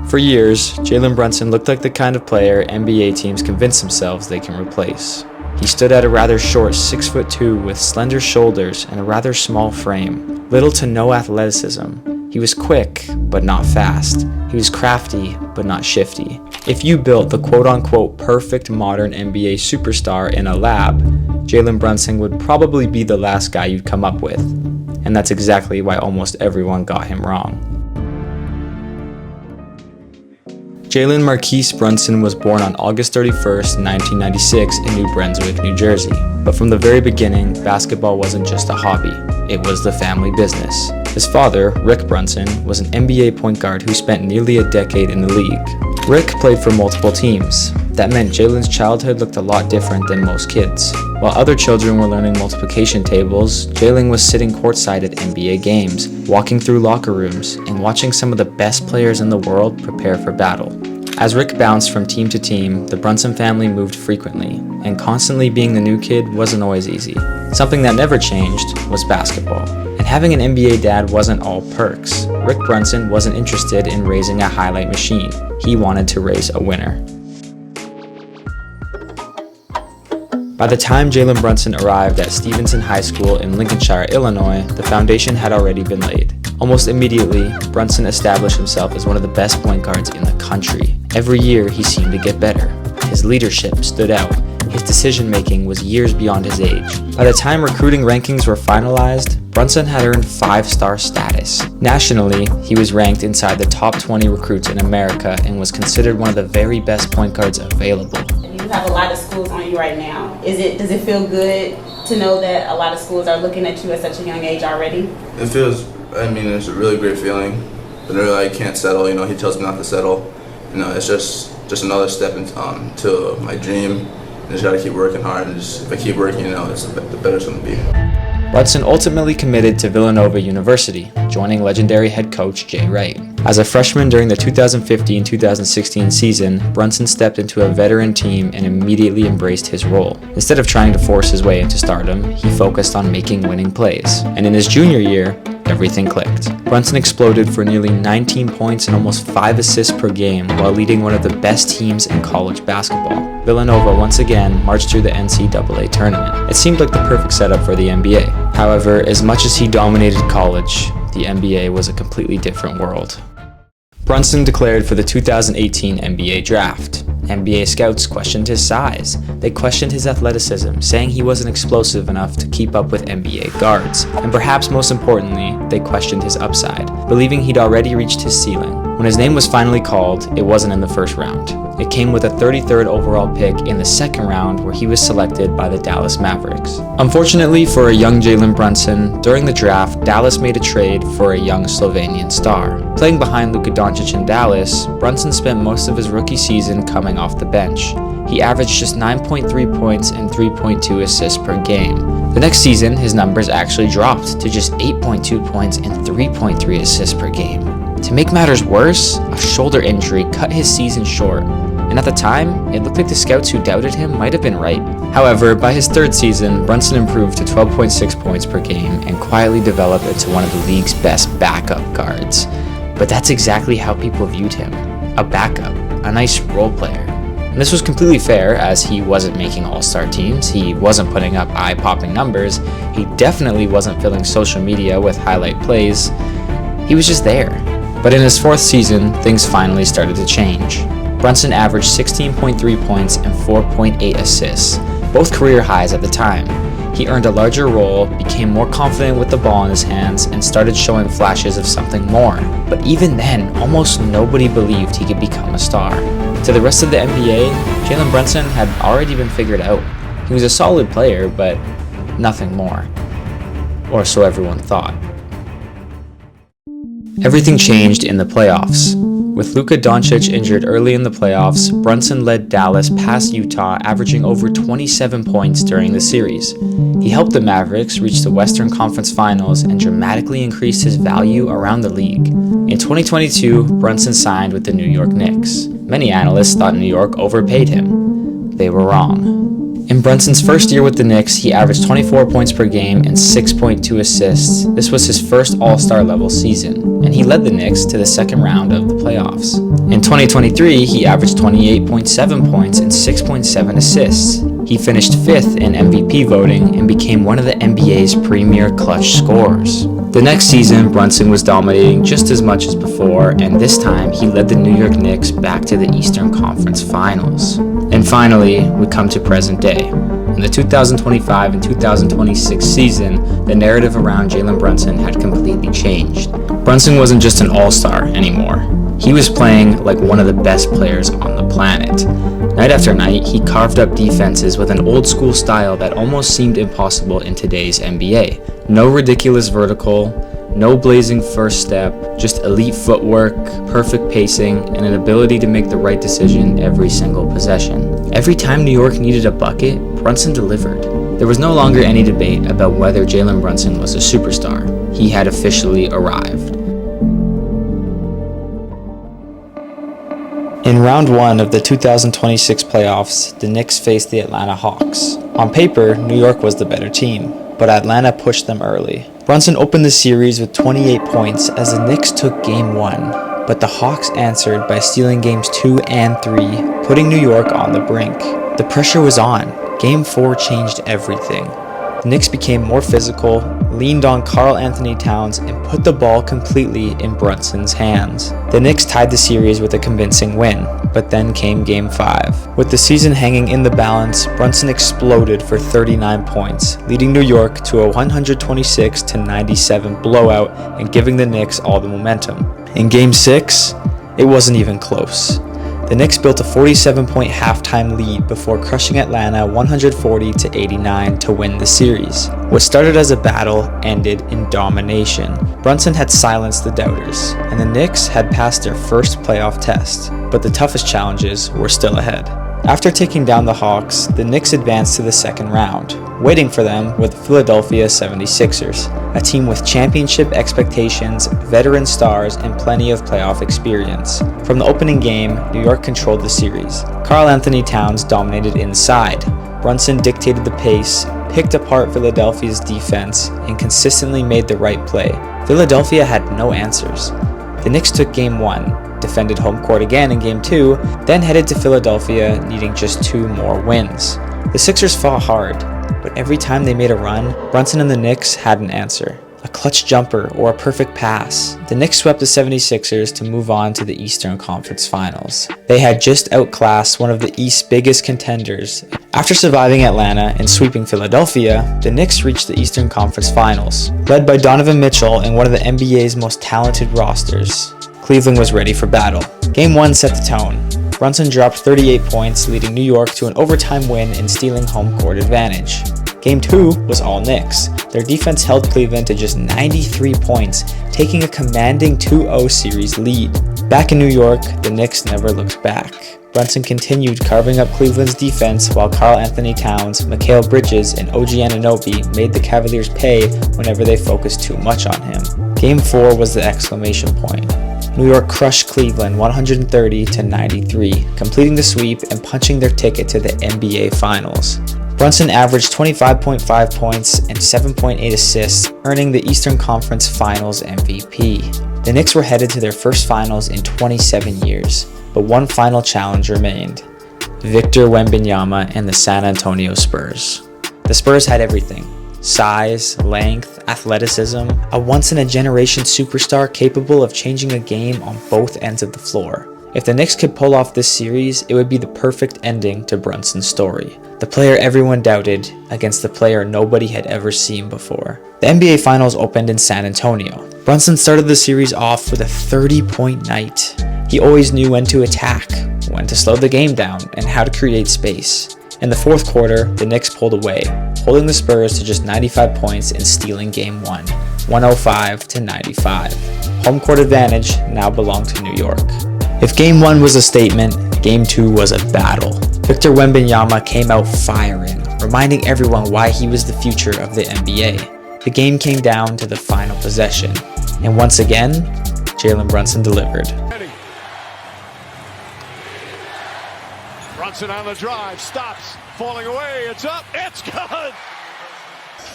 For years, Jalen Brunson looked like the kind of player NBA teams convince themselves they can replace. He stood at a rather short 6'2" with slender shoulders and a rather small frame. Little to no athleticism. He was quick, but not fast. He was crafty, but not shifty. If you built the quote-unquote perfect modern NBA superstar in a lab, Jalen Brunson would probably be the last guy you'd come up with. And that's exactly why almost everyone got him wrong. Jalen Marquise Brunson was born on August 31st, 1996 in New Brunswick, New Jersey. But from the very beginning, basketball wasn't just a hobby, it was the family business. His father, Rick Brunson, was an NBA point guard who spent nearly a decade in the league. Rick played for multiple teams. That meant Jalen's childhood looked a lot different than most kids. While other children were learning multiplication tables, Jalen was sitting courtside at NBA games, walking through locker rooms, and watching some of the best players in the world prepare for battle. As Rick bounced from team to team, the Brunson family moved frequently, and constantly being the new kid wasn't always easy. Something that never changed was basketball. And having an NBA dad wasn't all perks. Rick Brunson wasn't interested in raising a highlight machine. He wanted to raise a winner. By the time Jalen Brunson arrived at Stevenson High School in Lincolnshire, Illinois, the foundation had already been laid. Almost immediately, Brunson established himself as one of the best point guards in the country. Every year, he seemed to get better. His leadership stood out. His decision-making was years beyond his age. By the time recruiting rankings were finalized, Brunson had earned 5-star status. Nationally, he was ranked inside the top 20 recruits in America and was considered one of the very best point guards available. You have a lot of schools on you right now. Does it feel good to know that a lot of schools are looking at you at such a young age already? It's a really great feeling. But really, I can't settle. He tells me not to settle. It's just another step to my dream. I just gotta keep working hard, and if I keep working, it's the better it's gonna be. Brunson ultimately committed to Villanova University, joining legendary head coach Jay Wright. As a freshman during the 2015-2016 season, Brunson stepped into a veteran team and immediately embraced his role. Instead of trying to force his way into stardom, he focused on making winning plays. And in his junior year, everything clicked. Brunson exploded for nearly 19 points and almost 5 assists per game while leading one of the best teams in college basketball. Villanova once again marched through the NCAA tournament. It seemed like the perfect setup for the NBA. However, as much as he dominated college, the NBA was a completely different world. Brunson declared for the 2018 NBA draft. NBA scouts questioned his size. They questioned his athleticism, saying he wasn't explosive enough to keep up with NBA guards. And perhaps most importantly, they questioned his upside, believing he'd already reached his ceiling. When his name was finally called, it wasn't in the first round. It came with a 33rd overall pick in the second round, where he was selected by the Dallas Mavericks. Unfortunately for a young Jalen Brunson, during the draft, Dallas made a trade for a young Slovenian star. Playing behind Luka Doncic in Dallas, Brunson spent most of his rookie season coming off the bench. He averaged just 9.3 points and 3.2 assists per game. The next season, his numbers actually dropped to just 8.2 points and 3.3 assists per game. To make matters worse, a shoulder injury cut his season short, and at the time, it looked like the scouts who doubted him might have been right. However, by his third season, Brunson improved to 12.6 points per game and quietly developed into one of the league's best backup guards. But that's exactly how people viewed him, a backup, a nice role player. And this was completely fair, as he wasn't making all-star teams, he wasn't putting up eye-popping numbers, he definitely wasn't filling social media with highlight plays, he was just there. But in his fourth season, things finally started to change. Brunson averaged 16.3 points and 4.8 assists, both career highs at the time. He earned a larger role, became more confident with the ball in his hands, and started showing flashes of something more. But even then, almost nobody believed he could become a star. To the rest of the NBA, Jalen Brunson had already been figured out. He was a solid player, but nothing more. Or so everyone thought. Everything changed in the playoffs. With Luka Doncic injured early in the playoffs, Brunson led Dallas past Utah, averaging over 27 points during the series. He helped the Mavericks reach the Western Conference Finals and dramatically increased his value around the league. In 2022, Brunson signed with the New York Knicks. Many analysts thought New York overpaid him. They were wrong. In Brunson's first year with the Knicks, he averaged 24 points per game and 6.2 assists. This was his first All-Star level season, and he led the Knicks to the second round of the playoffs. In 2023, he averaged 28.7 points and 6.7 assists. He finished 5th in MVP voting and became one of the NBA's premier clutch scorers. The next season, Brunson was dominating just as much as before, and this time he led the New York Knicks back to the Eastern Conference Finals. And finally, we come to present day. In the 2025 and 2026 season, the narrative around Jalen Brunson had completely changed. Brunson wasn't just an all-star anymore. He was playing like one of the best players on the planet. Night after night, he carved up defenses with an old-school style that almost seemed impossible in today's NBA. No ridiculous vertical, no blazing first step, just elite footwork, perfect pacing, and an ability to make the right decision every single possession. Every time New York needed a bucket, Brunson delivered. There was no longer any debate about whether Jalen Brunson was a superstar. He had officially arrived. In round 1 of the 2026 playoffs, the Knicks faced the Atlanta Hawks. On paper, New York was the better team, but Atlanta pushed them early. Brunson opened the series with 28 points as the Knicks took Game 1, but the Hawks answered by stealing Games 2 and 3, putting New York on the brink. The pressure was on. Game 4 changed everything. The Knicks became more physical, leaned on Karl Anthony Towns, and put the ball completely in Brunson's hands. The Knicks tied the series with a convincing win, but then came Game 5. With the season hanging in the balance, Brunson exploded for 39 points, leading New York to a 126-97 blowout and giving the Knicks all the momentum. In Game 6, it wasn't even close. The Knicks built a 47-point halftime lead before crushing Atlanta 140-89 to win the series. What started as a battle ended in domination. Brunson had silenced the doubters, and the Knicks had passed their first playoff test, but the toughest challenges were still ahead. After taking down the Hawks, the Knicks advanced to the second round. Waiting for them were the Philadelphia 76ers, a team with championship expectations, veteran stars, and plenty of playoff experience. From the opening game, New York controlled the series. Karl Anthony Towns dominated inside. Brunson dictated the pace, picked apart Philadelphia's defense, and consistently made the right play. Philadelphia had no answers. The Knicks took Game 1, defended home court again in Game 2, then headed to Philadelphia needing just 2 more wins. The Sixers fought hard, but every time they made a run, Brunson and the Knicks had an answer. A clutch jumper or a perfect pass. The Knicks swept the 76ers to move on to the Eastern Conference Finals. They had just outclassed one of the East's biggest contenders. After surviving Atlanta and sweeping Philadelphia, the Knicks reached the Eastern Conference Finals. Led by Donovan Mitchell and one of the NBA's most talented rosters, Cleveland was ready for battle. Game 1 set the tone. Brunson dropped 38 points, leading New York to an overtime win and stealing home court advantage. Game 2 was all Knicks. Their defense held Cleveland to just 93 points, taking a commanding 2-0 series lead. Back in New York, the Knicks never looked back. Brunson continued carving up Cleveland's defense while Karl Anthony Towns, Mikal Bridges, and OG Anunoby made the Cavaliers pay whenever they focused too much on him. Game 4 was the exclamation point. New York crushed Cleveland 130-93, completing the sweep and punching their ticket to the NBA Finals. Brunson averaged 25.5 points and 7.8 assists, earning the Eastern Conference Finals MVP. The Knicks were headed to their first finals in 27 years, but one final challenge remained: Victor Wembanyama and the San Antonio Spurs. The Spurs had everything: size, length, athleticism, a once-in-a-generation superstar capable of changing a game on both ends of the floor. If the Knicks could pull off this series, it would be the perfect ending to Brunson's story. The player everyone doubted against the player nobody had ever seen before. The NBA Finals opened in San Antonio. Brunson started the series off with a 30-point night. He always knew when to attack, when to slow the game down, and how to create space. In the fourth quarter, the Knicks pulled away, holding the Spurs to just 95 points and stealing Game 1, 105-95. Home court advantage now belonged to New York. If Game 1 was a statement, Game 2 was a battle. Victor Wembanyama came out firing, reminding everyone why he was the future of the NBA. The game came down to the final possession, and once again, Jalen Brunson delivered. Brunson on the drive, stops, falling away, it's up, it's good!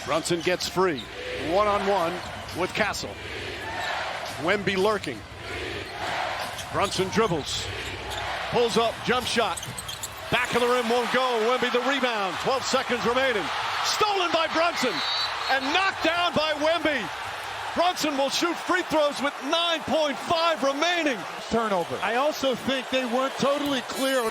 Brunson gets free, one-on-one with Castle. Wemby lurking. Brunson dribbles, pulls up, jump shot. Back of the rim won't go, Wemby the rebound, 12 seconds remaining. Stolen by Brunson and knocked down by Wemby. Brunson will shoot free throws with 9.5 remaining. Turnover. I also think they weren't totally clear.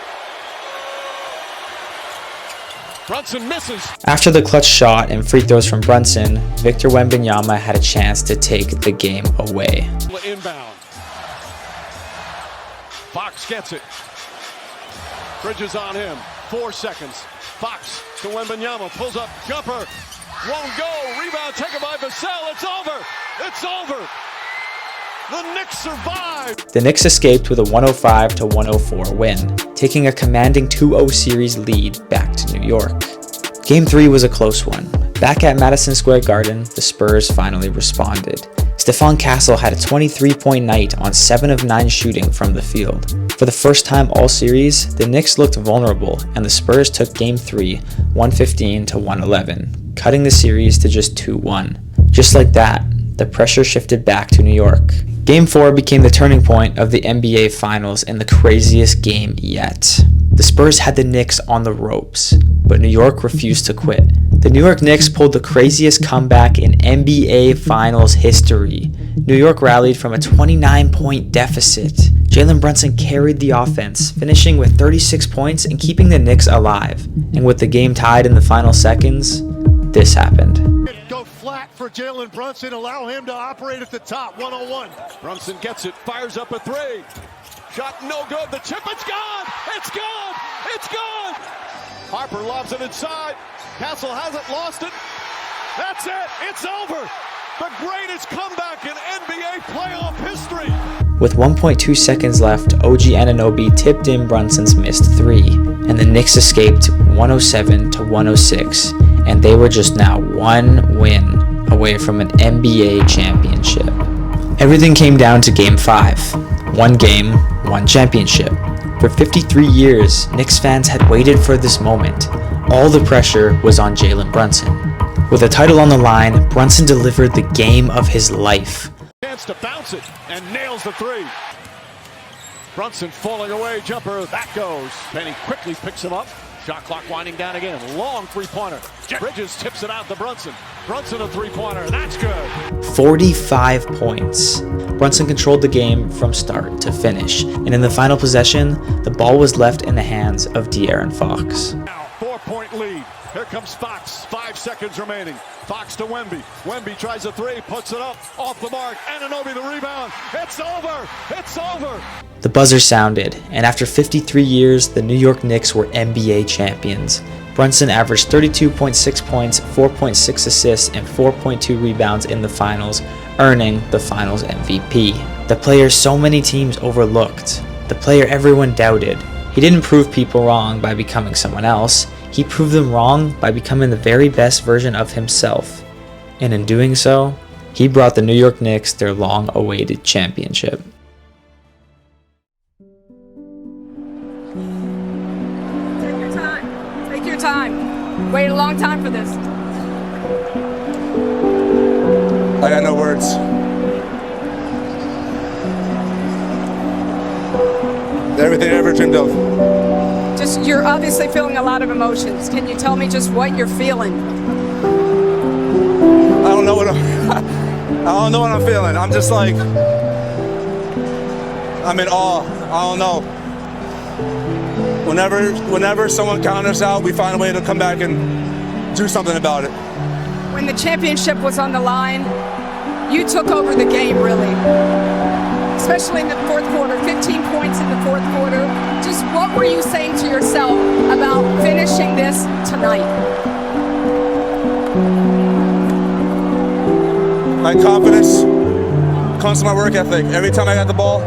Brunson misses. After the clutch shot and free throws from Brunson, Victor Wembanyama had a chance to take the game away. Inbound. Fox gets it. Bridges on him. 4 seconds. Fox to Wembanyama. Pulls up. Jumper. Won't go. Rebound taken by Vassell. It's over. It's over. The Knicks survived. The Knicks escaped with a 105-104 win, taking a commanding 2-0 series lead back to New York. Game 3 was a close one. Back at Madison Square Garden, the Spurs finally responded. Stephon Castle had a 23-point night on 7 of 9 shooting from the field. For the first time all series, the Knicks looked vulnerable, and the Spurs took Game 3, 115-111, cutting the series to just 2-1. Just like that, the pressure shifted back to New York. Game 4 became the turning point of the NBA Finals and the craziest game yet. The Spurs had the Knicks on the ropes, but New York refused to quit. The New York Knicks pulled the craziest comeback in NBA Finals history. New York rallied from a 29-point deficit. Jalen Brunson carried the offense, finishing with 36 points and keeping the Knicks alive. And with the game tied in the final seconds, this happened. Go flat for Jalen Brunson, allow him to operate at the top, 101. Brunson gets it, fires up a 3. Shot no good, the chip, it's gone! It's gone! It's gone! Harper lobs it inside. Castle hasn't lost it. That's it, it's over! The greatest comeback in NBA playoff history! With 1.2 seconds left, OG Anunoby tipped in Brunson's missed 3, and the Knicks escaped 107-106, and they were just now 1 win away from an NBA championship. Everything came down to Game 5. 1 game, 1 championship. For 53 years, Knicks fans had waited for this moment. All the pressure was on Jalen Brunson. With a title on the line, Brunson delivered the game of his life. Chance to bounce it and nails the 3. Brunson falling away, jumper, that goes. Penny quickly picks him up. Shot clock winding down again. Long three-pointer. Bridges tips it out to Brunson. Brunson a three-pointer. That's good. 45 points. Brunson controlled the game from start to finish, and in the final possession, the ball was left in the hands of De'Aaron Fox. Now, 4-point lead. Here comes Fox. 5 seconds remaining. Fox to Wemby. Wemby tries a 3, puts it up, off the mark. Anunoby the rebound. It's over. It's over. The buzzer sounded, and after 53 years, the New York Knicks were NBA champions. Brunson averaged 32.6 points, 4.6 assists, and 4.2 rebounds in the finals, earning the finals MVP. The player so many teams overlooked. The player everyone doubted. He didn't prove people wrong by becoming someone else. He proved them wrong by becoming the very best version of himself. And in doing so, he brought the New York Knicks their long-awaited championship. Take your time. Waited a long time for this. I got no words. Everything I ever dreamed of. Just, you're obviously feeling a lot of emotions. Can you tell me just what you're feeling? I don't know what I'm feeling. I'm just like, I'm in awe. I don't know. Whenever someone counters out, we find a way to come back and do something about it. When the championship was on the line, you took over the game, really. Especially in the fourth quarter, 15 points in the fourth quarter. Just what were you saying to yourself about finishing this tonight? My confidence comes from my work ethic. Every time I got the ball,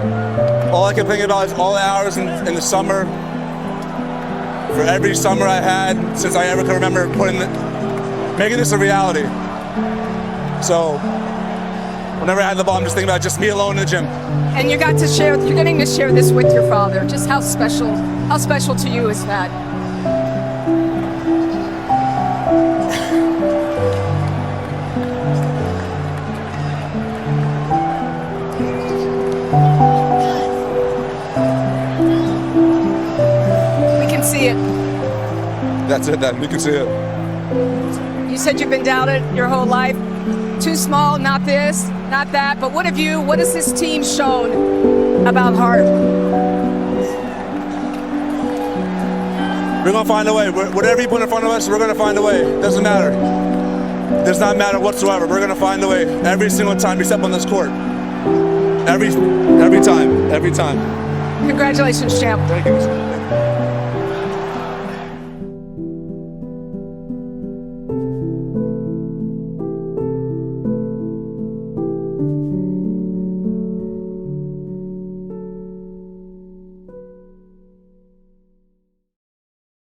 all I can think about is all the hours in the summer. For every summer I had since I ever could remember making this a reality. So Whenever I had the ball, I'm just thinking about just me alone in the gym. And you're getting to share this with your father. Just how special to you is that? We can see it. That's it then, we can see it. You said you've been doubted your whole life. Too small, not this, not that. But what has this team shown about heart? We're going to find a way. Whatever you put in front of us, we're going to find a way. It doesn't matter. It does not matter whatsoever. We're going to find a way every single time we step on this court. Every time. Congratulations, champ. Thank you.